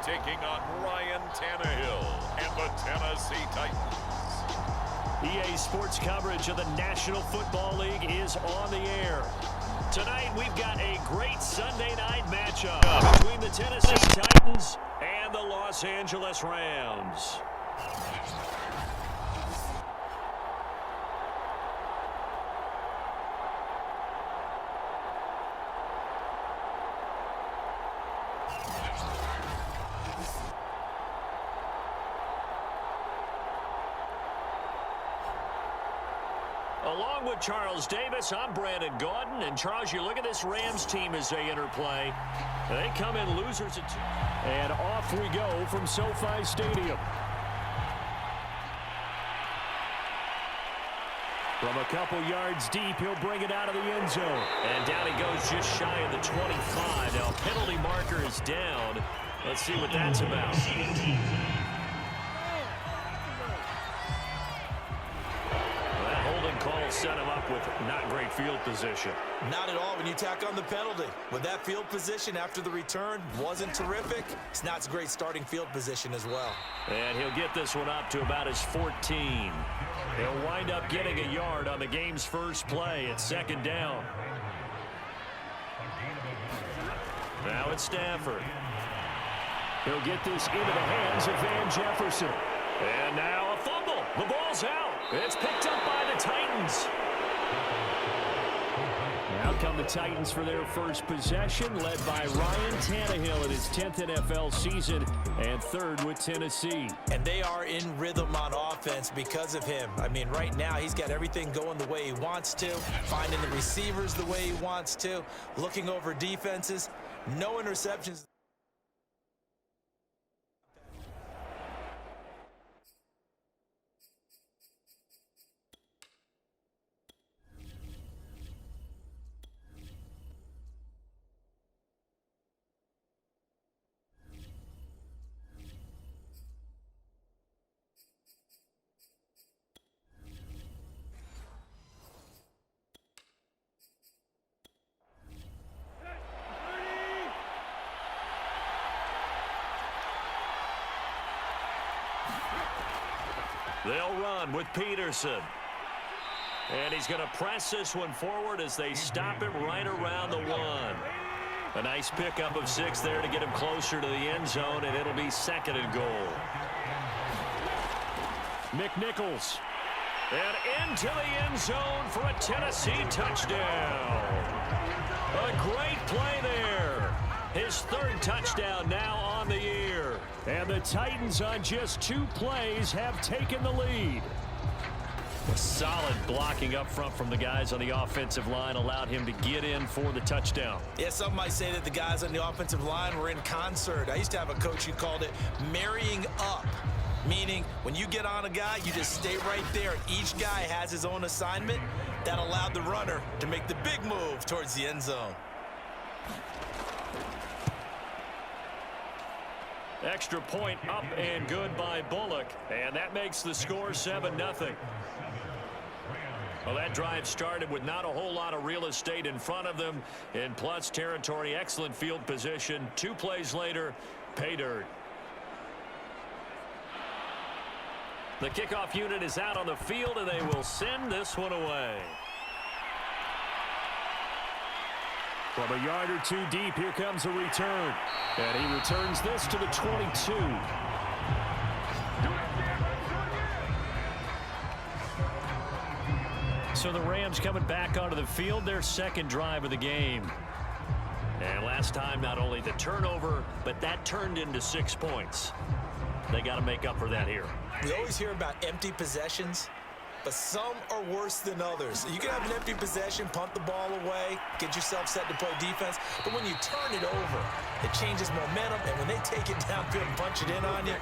taking on Ryan Tannehill and the Tennessee Titans. EA Sports coverage of the National Football League is on the air. Tonight, we've got a great Sunday night matchup between the Tennessee Titans and the Los Angeles Rams. Along with Charles Davis, I'm Brandon Gaudin. And Charles, you look at this Rams team as they interplay. They come in losers at 2. And off we go from SoFi Stadium. From a couple yards deep, he'll bring it out of the end zone. And down he goes just shy of the 25. Now, penalty marker is down. Let's see what that's about. Call set him up with not great field position. Not at all when you tack on the penalty. With that field position after the return wasn't terrific. It's not a great starting field position as well. And he'll get this one up to about his 14. He'll wind up getting a yard on the game's first play at second down. Now it's Stafford. He'll get this into the hands of Van Jefferson. And now a fumble. The ball's out. It's picked up by the Titans. Now come the Titans for their first possession, led by Ryan Tannehill in his 10th NFL season and third with Tennessee. And they are in rhythm on offense because of him. I mean, right now he's got everything going the way he wants to, finding the receivers the way he wants to, looking over defenses, no interceptions. They'll run with Peterson. And he's going to press this one forward as they stop him right around the 1. A nice pickup of 6 there to get him closer to the end zone, and it'll be second and goal. McNichols. And into the end zone for a Tennessee touchdown. A great play there. His third touchdown now on the year. And the Titans on just 2 plays have taken the lead. Solid blocking up front from the guys on the offensive line allowed him to get in for the touchdown. Yeah, some might say that the guys on the offensive line were in concert. I used to have a coach who called it marrying up, meaning when you get on a guy, you just stay right there. Each guy has his own assignment. That allowed the runner to make the big move towards the end zone. Extra point up and good by Bullock. And that makes the score 7-0. Well, that drive started with not a whole lot of real estate in front of them. In plus territory, excellent field position. 2 plays later, pay dirt. The kickoff unit is out on the field, and they will send this one away. From a yard or 2 deep, here comes a return. And he returns this to the 22. So the Rams coming back onto the field, their second drive of the game. And last time, not only the turnover, but that turned into 6 points. They got to make up for that here. We always hear about empty possessions, but some are worse than others. You can have an empty possession, punt the ball away, get yourself set to play defense, but when you turn it over, it changes momentum, and when they take it downfield and punch it in on you,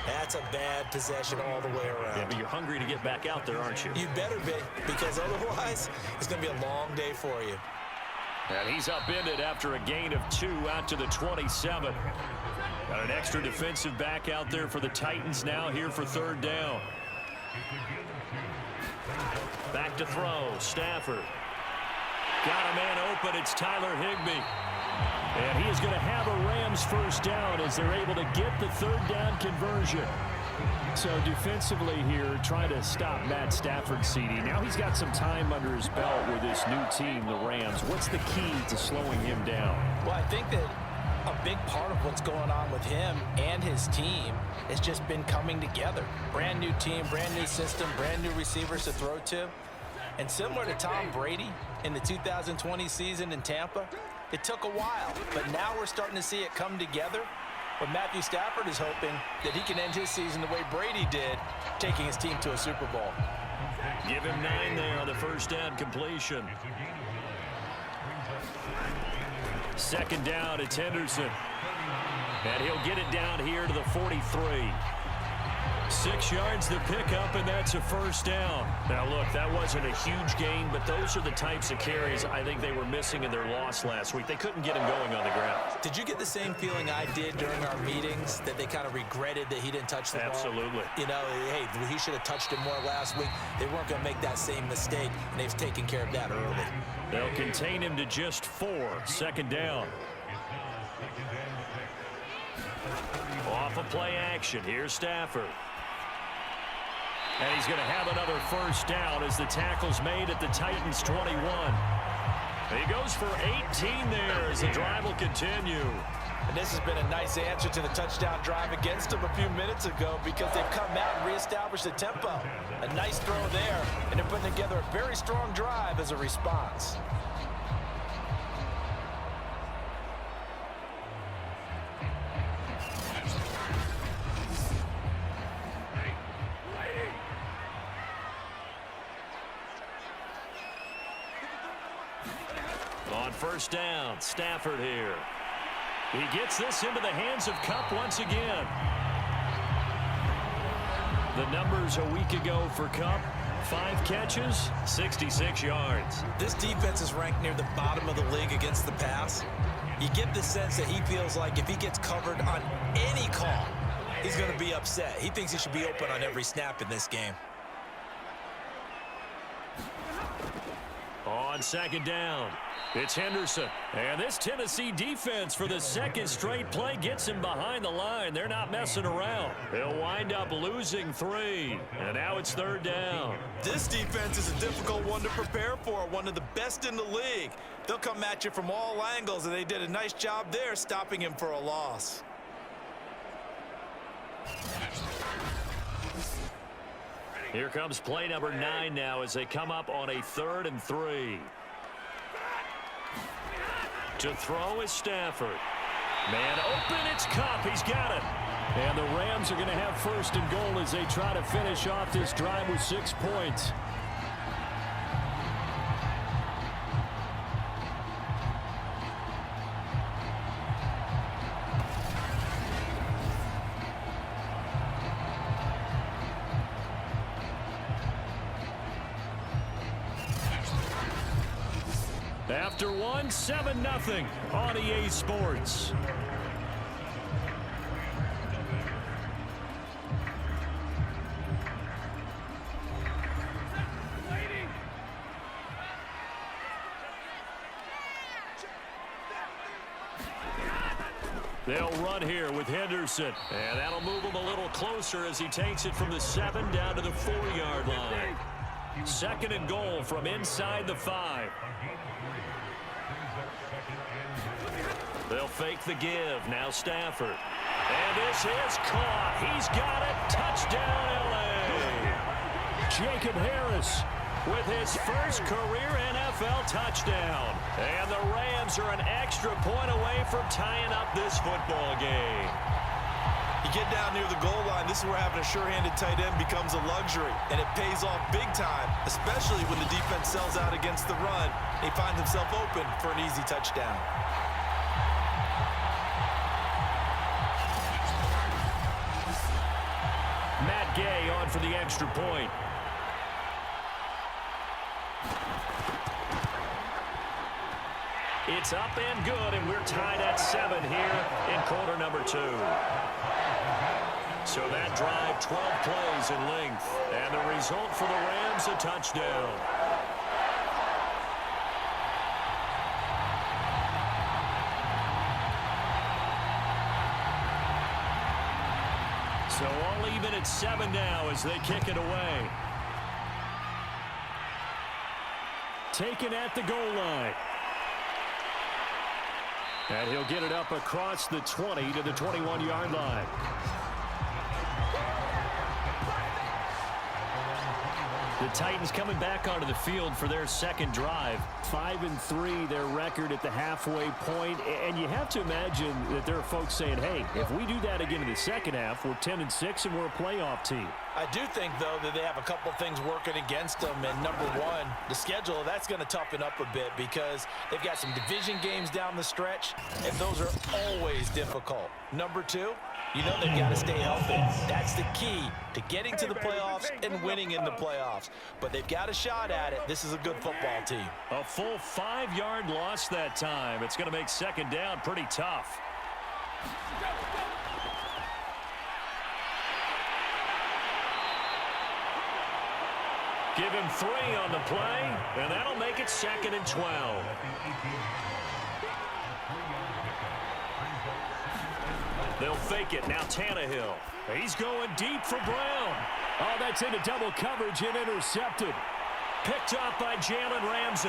that's a bad possession all the way around. Yeah, but you're hungry to get back out there, aren't you? You better be, because otherwise, it's going to be a long day for you. And he's upended after a gain of 2 out to the 27. Got an extra defensive back out there for the Titans now here for third down. Back to throw. Stafford. Got a man open. It's Tyler Higbee. And he is going to have a Rams first down as they're able to get the third down conversion. So defensively here, trying to stop Matt Stafford, CD. Now he's got some time under his belt with this new team, the Rams. What's the key to slowing him down? Well, I think that a big part of what's going on with him and his team has just been coming together. Brand new team, brand new system, brand new receivers to throw to. And similar to Tom Brady in the 2020 season in Tampa, it took a while, but now we're starting to see it come together. But Matthew Stafford is hoping that he can end his season the way Brady did, taking his team to a Super Bowl. Give him 9 there on the first down completion. Second down, it's Henderson. And he'll get it down here to the 43. 6 yards to pick up, and that's a first down. Now, look, that wasn't a huge gain, but those are the types of carries I think they were missing in their loss last week. They couldn't get him going on the ground. Did you get the same feeling I did during our meetings, that they kind of regretted that he didn't touch the ball? Absolutely. You know, hey, he should have touched it more last week. They weren't going to make that same mistake, and they've taken care of that early. They'll contain him to just 4. Second down. Off of play action. Here's Stafford. And he's going to have another first down as the tackle's made at the Titans' 21. He goes for 18 there as the drive will continue. And this has been a nice answer to the touchdown drive against them a few minutes ago, because they've come out and reestablished the tempo. A nice throw there, and they're putting together a very strong drive as a response. On first down, Stafford here. He gets this into the hands of Kupp once again. The numbers a week ago for Kupp: 5 catches, 66 yards. This defense is ranked near the bottom of the league against the pass. You get the sense that he feels like if he gets covered on any call, he's going to be upset. He thinks he should be open on every snap in this game. On second down, it's Henderson. And this Tennessee defense for the second straight play gets him behind the line. They're not messing around. They'll wind up losing 3. And now it's third down. This defense is a difficult one to prepare for, one of the best in the league. They'll come at you from all angles, and they did a nice job there stopping him for a loss. Here comes play number 9 now as they come up on a 3rd and 3. To throw is Stafford. Man open, it's Kupp. He's got it. And the Rams are going to have first and goal as they try to finish off this drive with 6 points. After 1, 7-0 on EA Sports. They'll run here with Henderson, and that'll move him a little closer as he takes it from the 7 down to the 4-yard line. Second and goal from inside the 5. They'll fake the give. Now Stafford. And this is caught. He's got it. Touchdown, L.A. Jacob Harris with his first career NFL touchdown. And the Rams are an extra point away from tying up this football game. You get down near the goal line, this is where having a sure-handed tight end becomes a luxury, and it pays off big time, especially when the defense sells out against the run. He finds himself open for an easy touchdown. Matt Gay on for the extra point. It's up and good, and we're tied at 7 here in quarter number 2. So that drive, 12 plays in length, and the result for the Rams, a touchdown. So all even at 7 now as they kick it away. Taken at the goal line. And he'll get it up across the 20 to the 21-yard line. The Titans coming back onto the field for their second drive. 5-3 their record at the halfway point. And you have to imagine that there are folks saying, hey, if we do that again in the second half, we're 10-6 and we're a playoff team. I do think, though, that they have a couple things working against them. And number one, the schedule, that's going to toughen up a bit because they've got some division games down the stretch, and those are always difficult. Number two, you know they've got to stay healthy. That's the key to getting to the playoffs and winning in the playoffs. But they've got a shot at it. This is a good football team. A full 5-yard loss that time. It's going to make second down pretty tough. Give him 3 on the play, and that'll make it 2nd and 12. They'll fake it. Now Tannehill. He's going deep for Brown. Oh, that's into double coverage and intercepted. Picked up by Jalen Ramsey.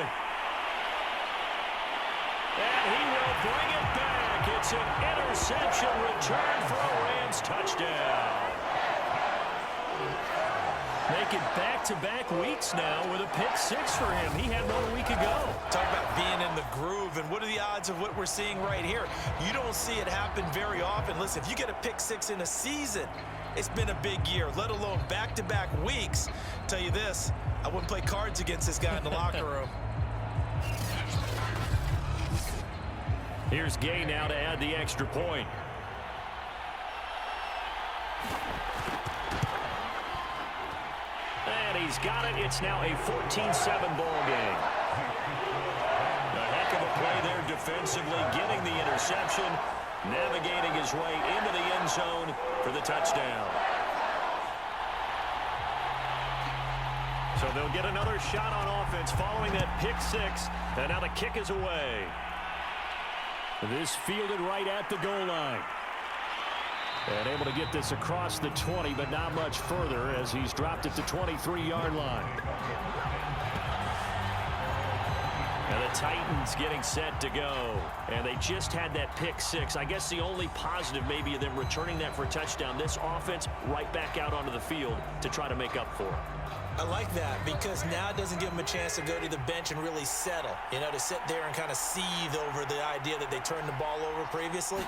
And he will bring it back. It's an interception return for a Rams touchdown. Making back-to-back weeks now with a pick 6 for him. He had one a week ago. Talk about being in the groove, and what are the odds of what we're seeing right here? You don't see it happen very often. Listen, if you get a pick 6 in a season, it's been a big year, let alone back-to-back weeks. Tell you this, I wouldn't play cards against this guy in the locker room. Here's Gay now to add the extra point. And he's got it. It's now a 14-7 ball game. A heck of a play there defensively, getting the interception, navigating his way into the end zone for the touchdown. So they'll get another shot on offense following that pick 6, and now the kick is away. This fielded right at the goal line. And able to get this across the 20, but not much further as he's dropped at the 23-yard line. And the Titans getting set to go. And they just had that pick 6. I guess the only positive maybe of them returning that for a touchdown. This offense right back out onto the field to try to make up for it. I like that because now it doesn't give them a chance to go to the bench and really settle, you know, to sit there and kind of seethe over the idea that they turned the ball over previously.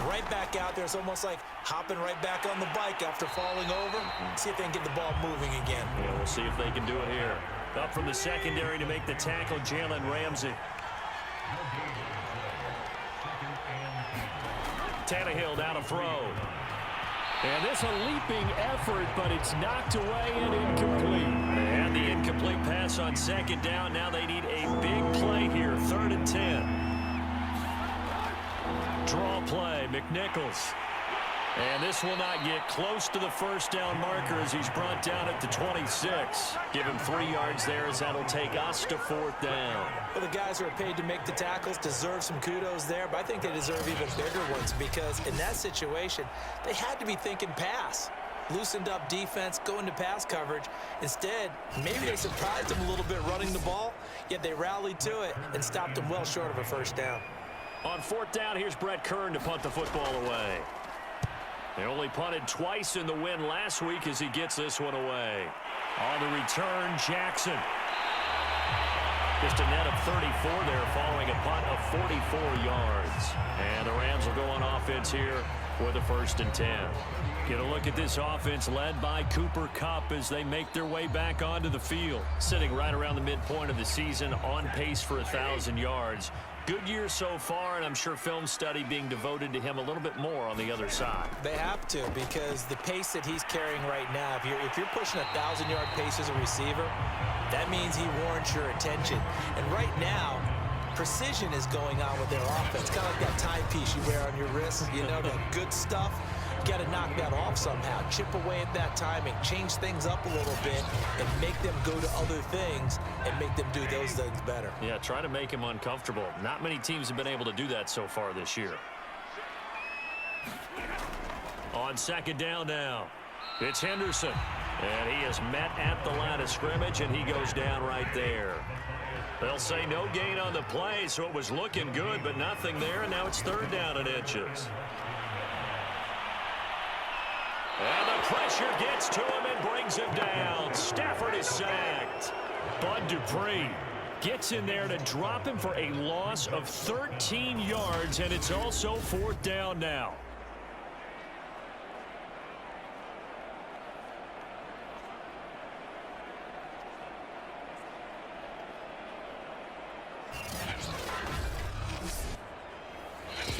Right back out there, it's almost like hopping right back on the bike after falling over. See if they can get the ball moving again. Yeah, we'll see if they can do it here. Up from the secondary to make the tackle, Jalen Ramsey. Tannehill down to throw. And this a leaping effort, but it's knocked away and incomplete. And the incomplete pass on second down. Now they need a big play here, 3rd and 10. Draw play, McNichols. And this will not get close to the first down marker as he's brought down at the 26. Give him 3 yards there as that'll take us to 4th down. Well, the guys who are paid to make the tackles deserve some kudos there, but I think they deserve even bigger ones because in that situation, they had to be thinking pass. Loosened up defense, going to pass coverage. Instead, maybe they surprised them a little bit running the ball, yet they rallied to it and stopped them well short of a first down. On 4th down, here's Brett Kern to punt the football away. They only punted twice in the win last week as he gets this one away. On the return, Jackson. Just a net of 34 there following a punt of 44 yards. And the Rams will go on offense here with a 1st and 10. Get a look at this offense led by Cooper Kupp as they make their way back onto the field. Sitting right around the midpoint of the season, on pace for 1,000 yards. Good year so far, and I'm sure film study being devoted to him a little bit more on the other side. They have to because the pace that he's carrying right now, if you're pushing 1,000-yard pace as a receiver, that means he warrants your attention. And right now, precision is going on with their offense. Kind of like that timepiece you wear on your wrist, you know, that good stuff. You got to knock that off somehow. Chip away at that timing, change things up a little bit, and make them go to other things and make them do those things better. Yeah, try to make him uncomfortable. Not many teams have been able to do that so far this year. On On second down now, it's Henderson. And he is met at the line of scrimmage, and he goes down right there. They'll say no gain on the play, so it was looking good, but nothing there, and now it's third down and inches. And the pressure gets to him and brings him down. Stafford is sacked. Bud Dupree gets in there to drop him for a loss of 13 yards, and it's also fourth down now.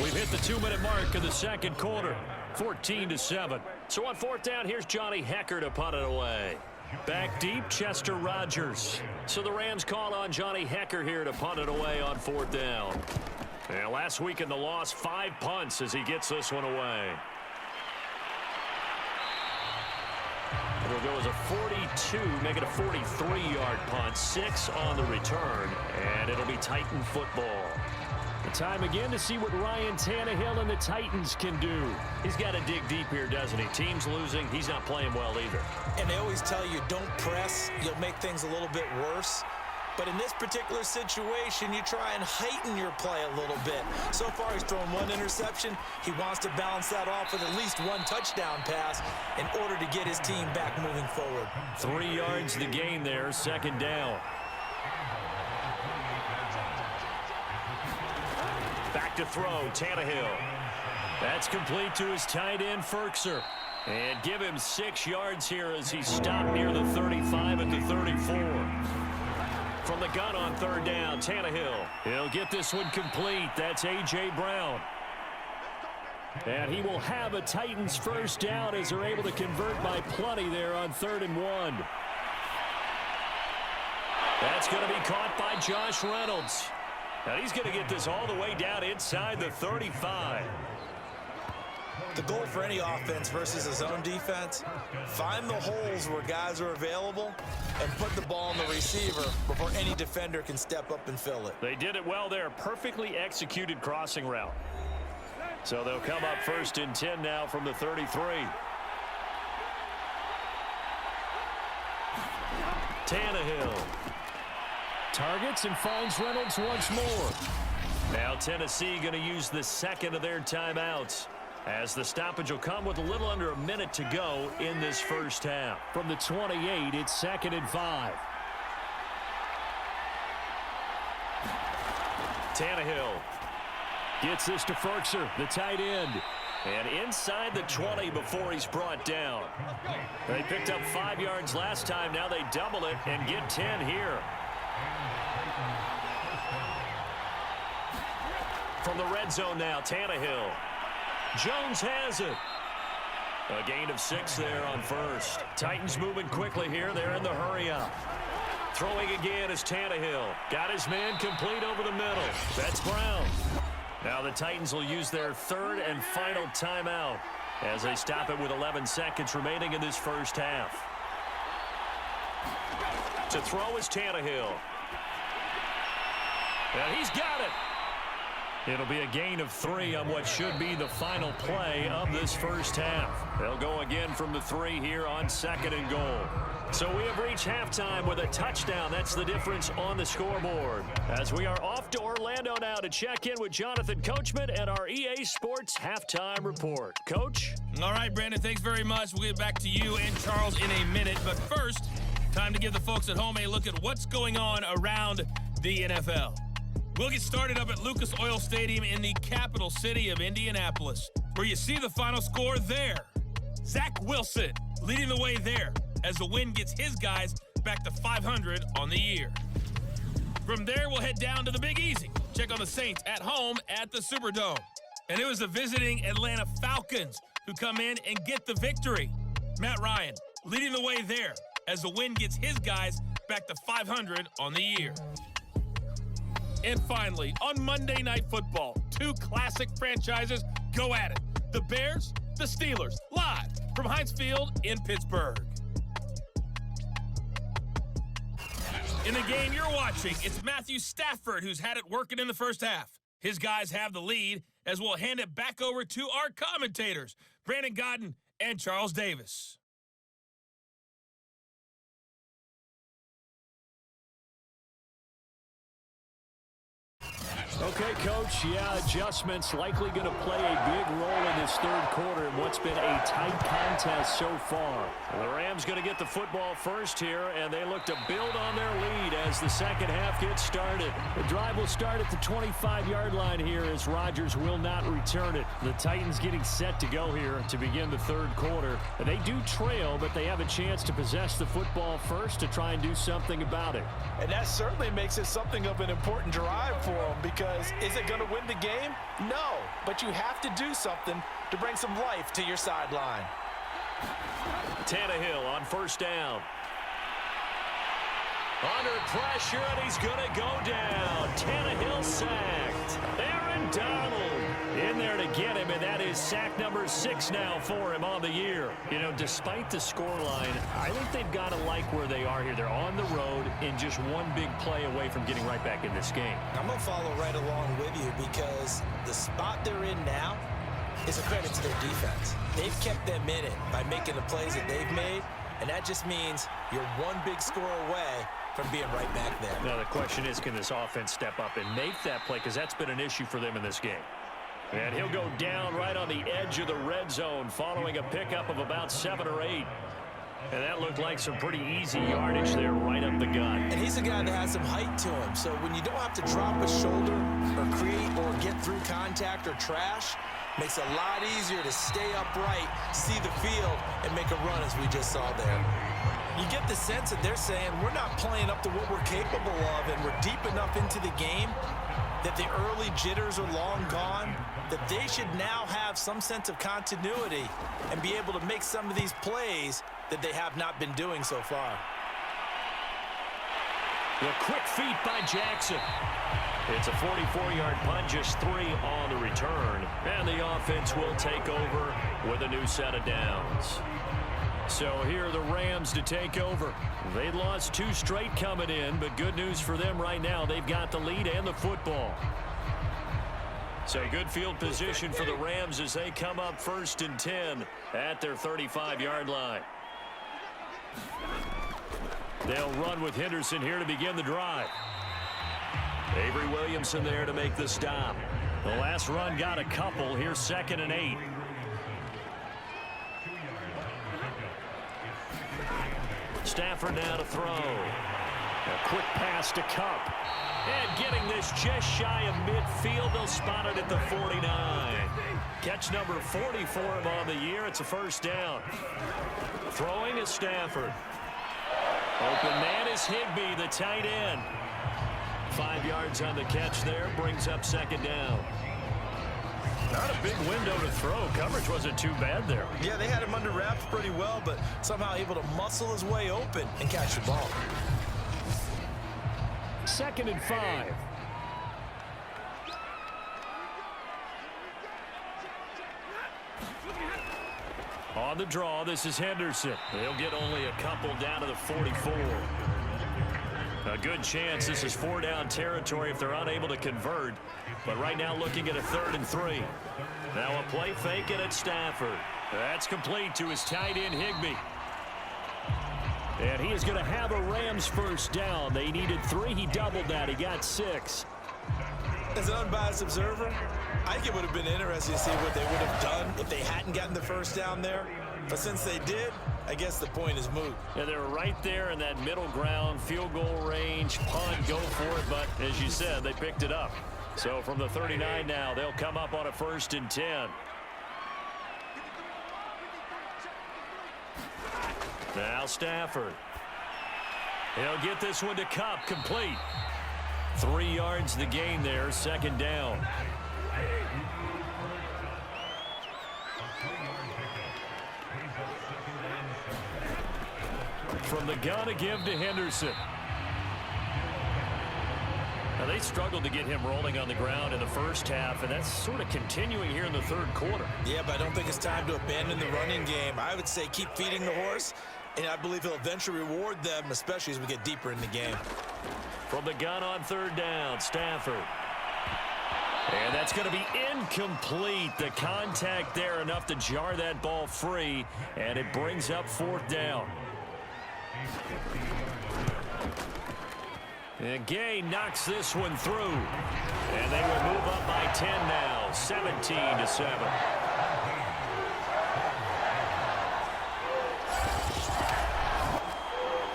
We've hit the 2-minute mark of the second quarter, 14-7. So on fourth down, here's Johnny Hecker to punt it away. Back deep, Chester Rogers. So the Rams call on Johnny Hecker here to punt it away on fourth down. And last week in the loss, 5 punts as he gets this one away. It'll go as a 42, make it a 43-yard punt, 6 on the return, and it'll be Titan football. Time again to see what Ryan Tannehill and the Titans can do. He's got to dig deep here, doesn't he? Team's losing. He's not playing well either. And they always tell you, don't press. You'll make things a little bit worse. But in this particular situation, you try and heighten your play a little bit. So far, he's thrown 1 interception. He wants to balance that off with at least 1 touchdown pass in order to get his team back moving forward. 3 yards the gain there, second down. Back to throw, Tannehill. That's complete to his tight end, Ferkser. And give him 6 yards here as he stopped near the 35 at the 34. From the gun on third down, Tannehill. He'll get this one complete. That's A.J. Brown. And he will have a Titans first down as they're able to convert by plenty there on 3rd and 1. That's going to be caught by Josh Reynolds. And he's going to get this all the way down inside the 35. The goal for any offense versus his own defense, find the holes where guys are available and put the ball on the receiver before any defender can step up and fill it. They did it well there. Perfectly executed crossing route. So they'll come up 1st and 10 now from the 33. Tannehill targets and finds Reynolds once more. Now Tennessee going to use the second of their timeouts, as the stoppage will come with a little under a minute to go in this first half. From the 28, it's 2nd and 5. Tannehill gets this to Ferkser, the tight end. And inside the 20 before he's brought down. They picked up 5 yards last time. Now they double it and get 10 here. From the red zone now, Tannehill. Jones has it. A gain of 6 there on first. Titans moving quickly here. They're in the hurry up. Throwing again is Tannehill. Got his man complete over the middle. That's Brown. Now the Titans will use their 3rd and final timeout as they stop it with 11 seconds remaining in this first half. To throw is Tannehill. And he's got it. It'll be a gain of 3 on what should be the final play of this first half. They'll go again from the 3 here on 2nd and goal. So we have reached halftime with a touchdown. That's the difference on the scoreboard. As we are off to Orlando now to check in with Jonathan Coachman and our EA Sports Halftime Report. Coach? All right, Brandon, thanks very much. We'll get back to you and Charles in a minute. But first, time to give the folks at home a look at what's going on around the NFL. We'll get started up at Lucas Oil Stadium in the capital city of Indianapolis, where you see the final score there. Zach Wilson leading the way there as the win gets his guys back to 500 on the year. From there, we'll head down to the Big Easy. Check on the Saints at home at the Superdome. And it was the visiting Atlanta Falcons who come in and get the victory. Matt Ryan leading the way there as the win gets his guys back to 500 on the year. And finally, on Monday Night Football, 2 classic franchises go at it. The Bears, the Steelers, live from Heinz Field in Pittsburgh. In the game you're watching, it's Matthew Stafford who's had it working in the first half. His guys have the lead as we'll hand it back over to our commentators. Brandon Godden, and Charles Davis. Okay, Coach, adjustments likely going to play a big role in this third quarter in what's been a tight contest so far. The Rams going to get the football first here, and they look to build on their lead as the second half gets started. The drive will start at the 25-yard line here as Rodgers will not return it. The Titans getting set to go here to begin the third quarter. They do trail, but they have a chance to possess the football first to try and do something about it. And that certainly makes it something of an important drive for them, because is it going to win the game? No, but you have to do something to bring some life to your sideline. Tannehill on first down. Under pressure, and he's going to go down. Tannehill sacked. Aaron Donald in there to get him, and that is sack number 6 now for him on the year. You know, despite the scoreline, I think they've got to like where they are here. They're on the road and just one big play away from getting right back in this game. I'm going to follow right along with you, because the spot they're in now is a credit to their defense. They've kept them in it by making the plays that they've made, and that just means you're one big score away from being right back there. Now the question is, can this offense step up and make that play, because that's been an issue for them in this game. And he'll go down right on the edge of the red zone following a pickup of about 7 or 8. And that looked like some pretty easy yardage there right up the gut. And he's a guy that has some height to him, so when you don't have to drop a shoulder or create or get through contact or trash, makes it a lot easier to stay upright, see the field, and make a run as we just saw there. You get the sense that they're saying we're not playing up to what we're capable of, and we're deep enough into the game that the early jitters are long gone, that they should now have some sense of continuity and be able to make some of these plays that they have not been doing so far. The quick feet by Jackson. It's a 44-yard punt, just 3 on the return. And the offense will take over with a new set of downs. So here are the Rams to take over. They'd lost 2 straight coming in, but good news for them right now. They've got the lead and the football. So good field position for the Rams as they come up 1st and 10 at their 35-yard line. They'll run with Henderson here to begin the drive. Avery Williamson there to make the stop. The last run got a couple. Here's 2nd and 8. Stafford now to throw. A quick pass to Kupp. And getting this just shy of midfield. They'll spot it at the 49. Catch number 40 for him on the year. It's a first down. Throwing is Stafford. Open man is Higbee, the tight end. 5 yards on the catch there. Brings up 2nd down. Not a big window to throw. Coverage wasn't too bad there. Yeah, they had him under wraps pretty well, but somehow able to muscle his way open and catch the ball. 2nd and 5. On the draw, this is Henderson. They'll get only a couple down to the 44. A good chance this is 4-down territory if they're unable to convert. But right now looking at a 3rd and 3. Now a play fake and it's Stafford. That's complete to his tight end Higbee. And he is going to have a Rams first down. They needed 3. He doubled that. He got 6. As an unbiased observer, I think it would have been interesting to see what they would have done if they hadn't gotten the first down there. But since they did, I guess the point is moot. Yeah, they were right there in that middle ground, field goal range, punt, go for it. But as you said, they picked it up. So from the 39 now, they'll come up on a 1st and 10. Now Stafford. He'll get this one to Kupp, complete. 3 yards the gain there, 2nd down. From the gun to give to Henderson. Now they struggled to get him rolling on the ground in the first half, and that's sort of continuing here in the third quarter. Yeah, but I don't think it's time to abandon the running game. I would say keep feeding the horse, and I believe he'll eventually reward them, especially as we get deeper in the game. From the gun on 3rd down, Stafford. And that's going to be incomplete. The contact there enough to jar that ball free, and it brings up 4th down. And Gay knocks this one through. And they will move up by 10 now, 17-7.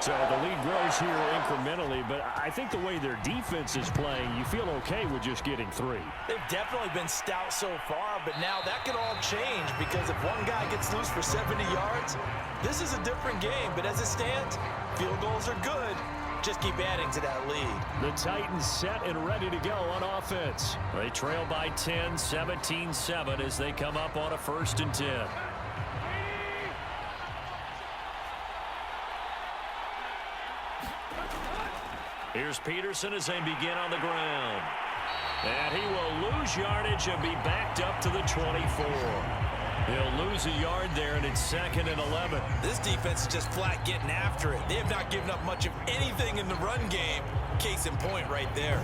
So the lead grows here incrementally, but I think the way their defense is playing, you feel okay with just getting 3. They've definitely been stout so far, but now that could all change because if one guy gets loose for 70 yards, this is a different game. But as it stands, field goals are good. Just keep adding to that lead. The Titans set and ready to go on offense. They trail by 10, 17-7 as they come up on a 1st and 10. Here's Peterson as they begin on the ground. And he will lose yardage and be backed up to the 24. He'll lose a yard there, and it's 2nd and 11. This defense is just flat getting after it. They have not given up much of anything in the run game. Case in point right there.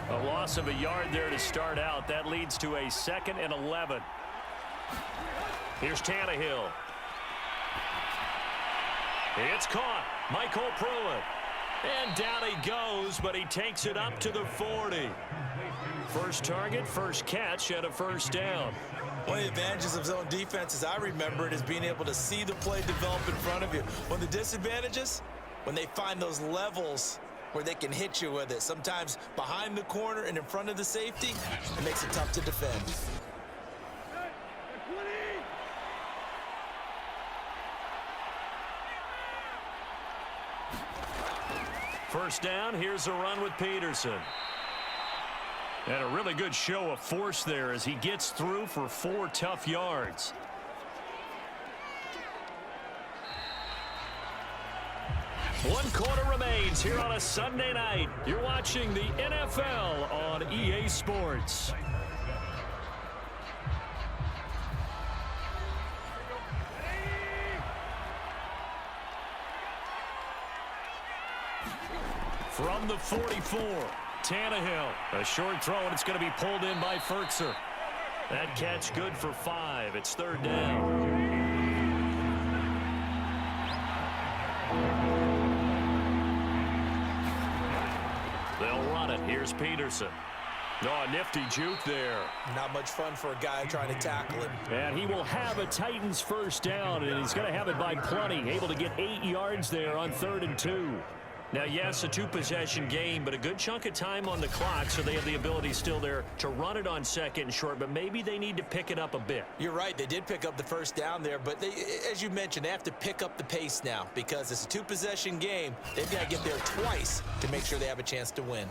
A loss of a yard there to start out. That leads to a 2nd and 11. Here's Tannehill. It's caught. Michael Pruitt. And down he goes, but he takes it up to the 40. First target, first catch, and a 1st down. One of the advantages of zone defense, as I remember it, is being able to see the play develop in front of you. One of the disadvantages, when they find those levels where they can hit you with it. Sometimes behind the corner and in front of the safety, it makes it tough to defend. First down, here's a run with Peterson. And a really good show of force there as he gets through for 4 tough yards. One quarter remains here on a Sunday night. You're watching the NFL on EA Sports. From the 44, Tannehill. A short throw, and it's going to be pulled in by Fertzer. That catch good for 5. It's 3rd down. They'll run it. Here's Peterson. Oh, a nifty juke there. Not much fun for a guy trying to tackle him. And he will have a Titans 1st down, and he's going to have it by plenty. Able to get 8 yards there on 3rd and 2. Now, yes, a 2-possession game, but a good chunk of time on the clock, so they have the ability still there to run it on 2nd and short, but maybe they need to pick it up a bit. You're right. They did pick up the 1st down there, but they, as you mentioned, they have to pick up the pace now because it's a 2-possession game. They've got to get there twice to make sure they have a chance to win.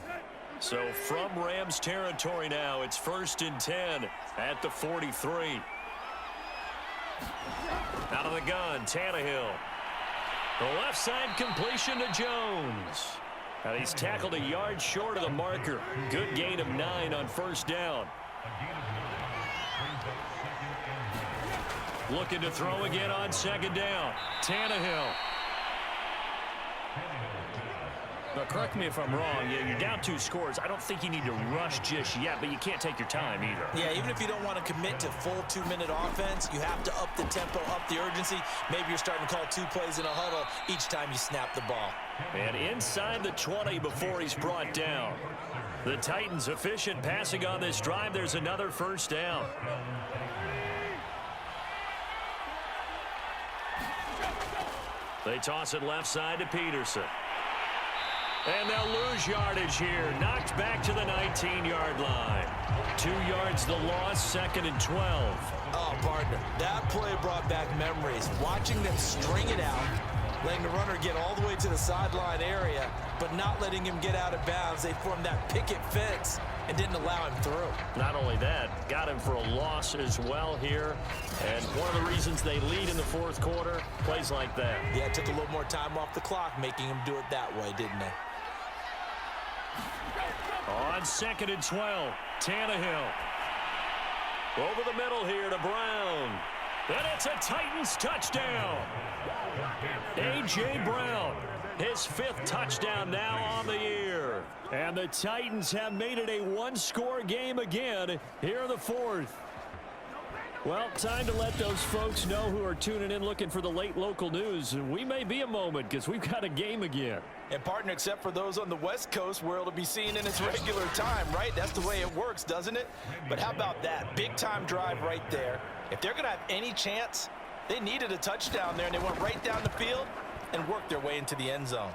So from Rams territory now, it's 1st and 10 at the 43. Out of the gun, Tannehill. The left side completion to Jones. And he's tackled a yard short of the marker. Good gain of 9 on 1st down. Looking to throw again on 2nd down. Tannehill. Now, correct me if I'm wrong. Yeah, you're down 2 scores. I don't think you need to rush just yet, but you can't take your time either. Yeah, even if you don't want to commit to full 2-minute offense, you have to up the tempo, up the urgency. Maybe you're starting to call 2 plays in a huddle each time you snap the ball. And inside the 20 before he's brought down. The Titans efficient passing on this drive. There's another 1st down. They toss it left side to Peterson. And they'll lose yardage here. Knocked back to the 19-yard line. 2 yards the loss, 2nd and 12. Oh, partner, that play brought back memories. Watching them string it out, letting the runner get all the way to the sideline area, but not letting him get out of bounds. They formed that picket fence and didn't allow him through. Not only that, got him for a loss as well here. And one of the reasons they lead in the 4th quarter, plays like that. Yeah, it took a little more time off the clock, making him do it that way, didn't they? On 2nd and 12, Tannehill. Over the middle here to Brown. And it's a Titans touchdown. A.J. Brown, his 5th touchdown now on the year. And the Titans have made it a one-score game again here in the 4th. Well, time to let those folks know who are tuning in looking for the late local news. And we may be a moment because we've got a game again. And partner, except for those on the West Coast where it'll be seen in its regular time, right? That's the way it works, doesn't it? But how about that? Big time drive right there. If they're going to have any chance, they needed a touchdown there, and they went right down the field and worked their way into the end zone.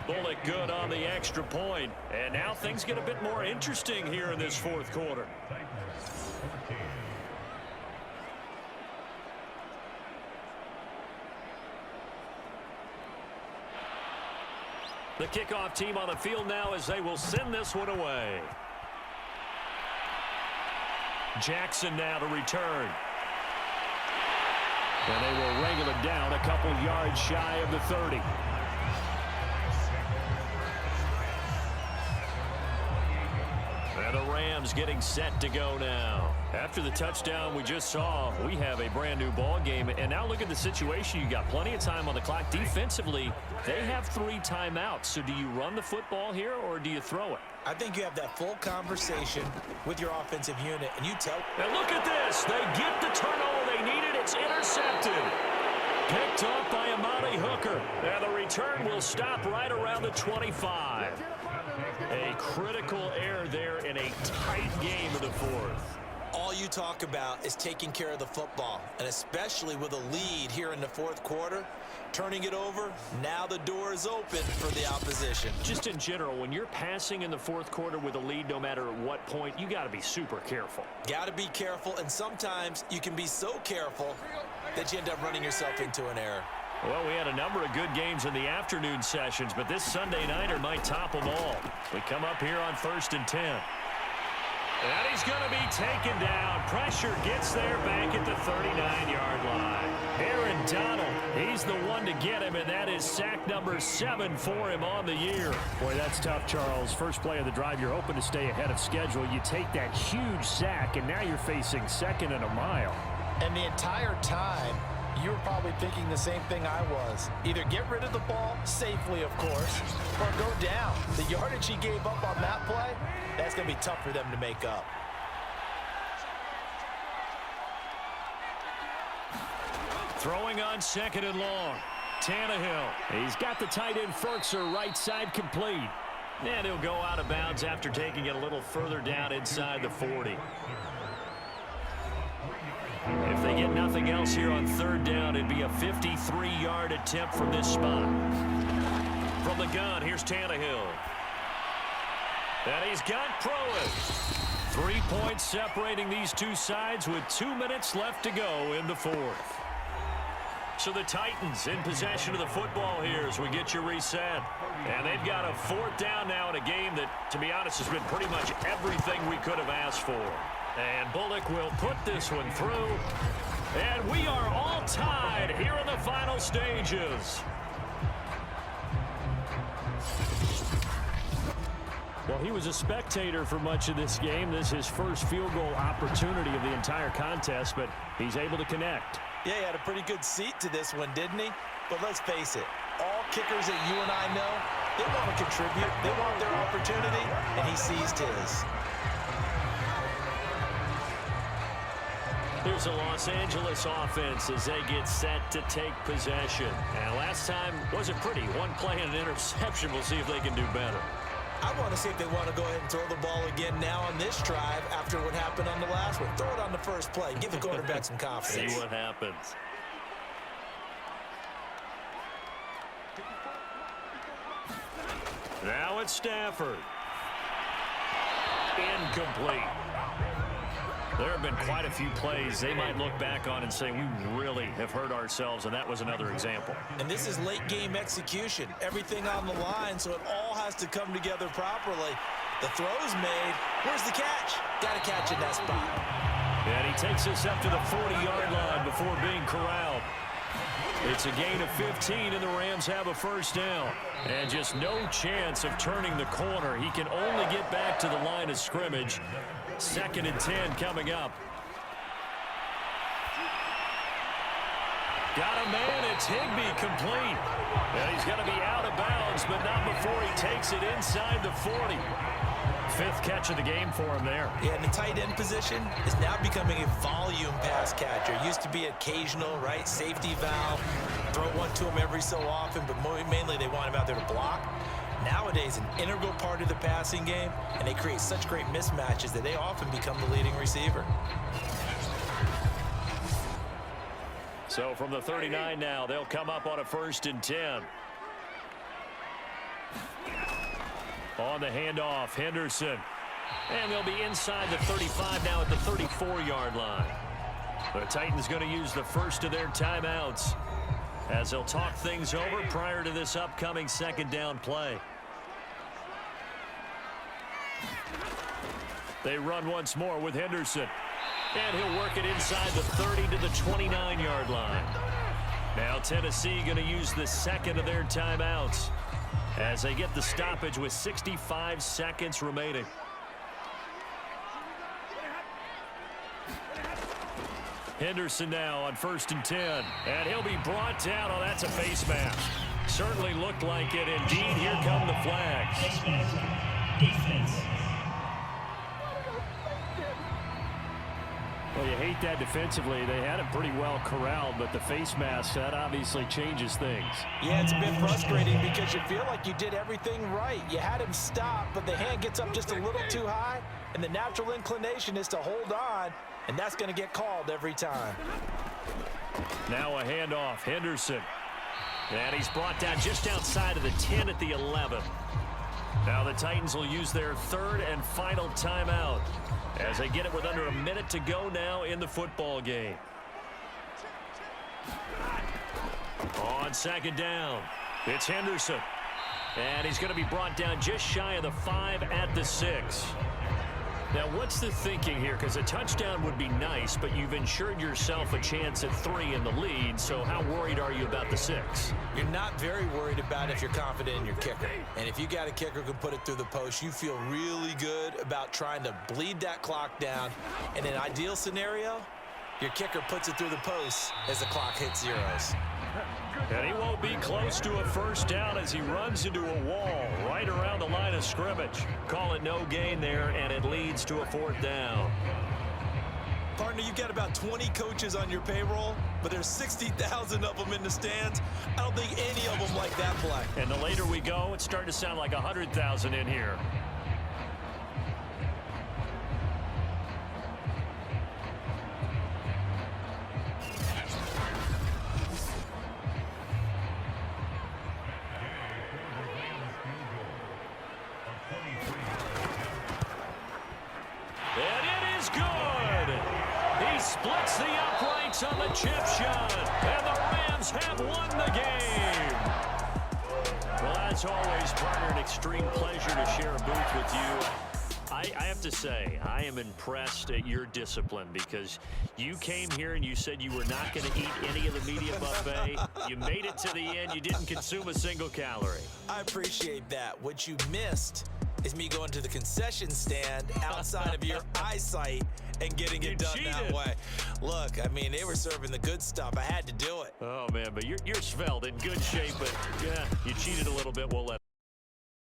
Bullock good on the extra point. And now things get a bit more interesting here in this 4th quarter. The kickoff team on the field now as they will send this one away. Jackson now to return. And they will wrangle it down a couple yards shy of the 30. And the Rams getting set to go now. After the touchdown we just saw, we have a brand new ball game. And now look at the situation. You got plenty of time on the clock. Defensively, they have 3 timeouts. So do you run the football here or do you throw it? I think you have that full conversation with your offensive unit, and you tell. And look at this. They get the turnover they needed. It's intercepted. Picked up by Amani Hooker. And the return will stop right around the 25. A critical error there in a tight game of the 4th. All you talk about is taking care of the football, and especially with a lead here in the 4th quarter, turning it over, now the door is open for the opposition. Just in general, when you're passing in the 4th quarter with a lead, no matter at what point, you got to be super careful. Got to be careful, and sometimes you can be so careful that you end up running yourself into an error. Well, we had a number of good games in the afternoon sessions, but this Sunday nighter might top them all. We come up here on 1st and 10. And he's going to be taken down. Pressure gets there back at the 39-yard line. Aaron Donald, he's the one to get him, and that is sack number 7 for him on the year. Boy, that's tough, Charles. First play of the drive, you're hoping to stay ahead of schedule. You take that huge sack, and now you're facing 2nd and a mile. And the entire time, you were probably thinking the same thing I was. Either get rid of the ball, safely of course, or go down. The yardage he gave up on that play, that's going to be tough for them to make up. Throwing on 2nd and long. Tannehill. He's got the tight end Ferkser right side complete. And he'll go out of bounds after taking it a little further down inside the 40. If they get nothing else here on 3rd down, it'd be a 53-yard attempt from this spot. From the gun, here's Tannehill. And he's got Pruitt. 3 points separating these two sides with 2 minutes left to go in the 4th. So the Titans in possession of the football here as we get you reset. And they've got a 4th down now in a game that, to be honest, has been pretty much everything we could have asked for. And Bullock will put this one through. And we are all tied here in the final stages. Well, he was a spectator for much of this game. This is his first field goal opportunity of the entire contest, but he's able to connect. Yeah, he had a pretty good seat to this one, didn't he? But let's face it, all kickers that you and I know, they want to contribute. They want their opportunity, and he seized his. Here's the Los Angeles offense as they get set to take possession. And last time wasn't pretty. One play and an interception. We'll see if they can do better. I want to see if they want to go ahead and throw the ball again now on this drive after what happened on the last one. Throw it on the first play. Give the quarterback some confidence. See what happens. Now it's Stafford. Incomplete. There have been quite a few plays they might look back on and say, we really have hurt ourselves, and that was another example. And this is late game execution. Everything on the line, so it all has to come together properly. The throw's made. Where's the catch? Got to catch in that spot. And he takes us up to the 40-yard line before being corralled. It's a gain of 15, and the Rams have a 1st down. And just no chance of turning the corner. He can only get back to the line of scrimmage. 2nd and 10 coming up. Got a man. It's Higbee complete. And he's going to be out of bounds, but not before he takes it inside the 40. Fifth catch of the game for him there. Yeah, and the tight end position is now becoming a volume pass catcher. It used to be occasional, right? Safety valve. Throw one to him every so often, but mainly they want him out there to block. Nowadays, an integral part of the passing game, and they create such great mismatches that they often become the leading receiver. So from the 39 now, they'll come up on a 1st and 10. On the handoff, Henderson. And they'll be inside the 35 now at the 34-yard line. The Titans going to use the first of their timeouts as they'll talk things over prior to this upcoming 2nd down play. They run once more with Henderson. And he'll work it inside the 30 to the 29-yard line. Now Tennessee going to use the 2nd of their timeouts as they get the stoppage with 65 seconds remaining. Henderson now on 1st and 10. And he'll be brought down. Oh, that's a face mask. Certainly looked like it. Indeed, here come the flags. Defense. Well, you hate that defensively. They had it pretty well corralled, but the face mask, that obviously changes things. Yeah, it's a bit frustrating because you feel like you did everything right. You had him stop, but the hand gets up just a little too high, and the natural inclination is to hold on, and that's going to get called every time. Now a handoff, Henderson. And he's brought down just outside of the 10 at the 11. Now the Titans will use their 3rd and final timeout as they get it with under a minute to go now in the football game. On 2nd down, it's Henderson. And he's going to be brought down just shy of the 5 at the 6. Now, what's the thinking here? Because a touchdown would be nice, but you've ensured yourself a chance at 3 in the lead, so how worried are you about the 6? You're not very worried about it if you're confident in your kicker. And if you got a kicker who can put it through the post, you feel really good about trying to bleed that clock down. In an ideal scenario, your kicker puts it through the post as the clock hits zeros. And he won't be close to a 1st down as he runs into a wall right around the line of scrimmage. Call it no gain there, and it leads to a 4th down. Partner, you've got about 20 coaches on your payroll, but there's 60,000 of them in the stands. I don't think any of them like that play. And the later we go, it's starting to sound like 100,000 in here. Splits the uprights on the chip shot, and the Rams have won the game. Well, as always, partner, an extreme pleasure to share a booth with you. I have to say, I am impressed at your discipline because you came here and you said you were not going to eat any of the media buffet. You made it to the end. You didn't consume a single calorie. I appreciate that. What you missed is me going to the concession stand outside of your eyesight and getting it done that way. Look, I mean, they were serving the good stuff. I had to do it. Oh, man, but you're svelte, in good shape, but, yeah, you cheated a little bit. We'll let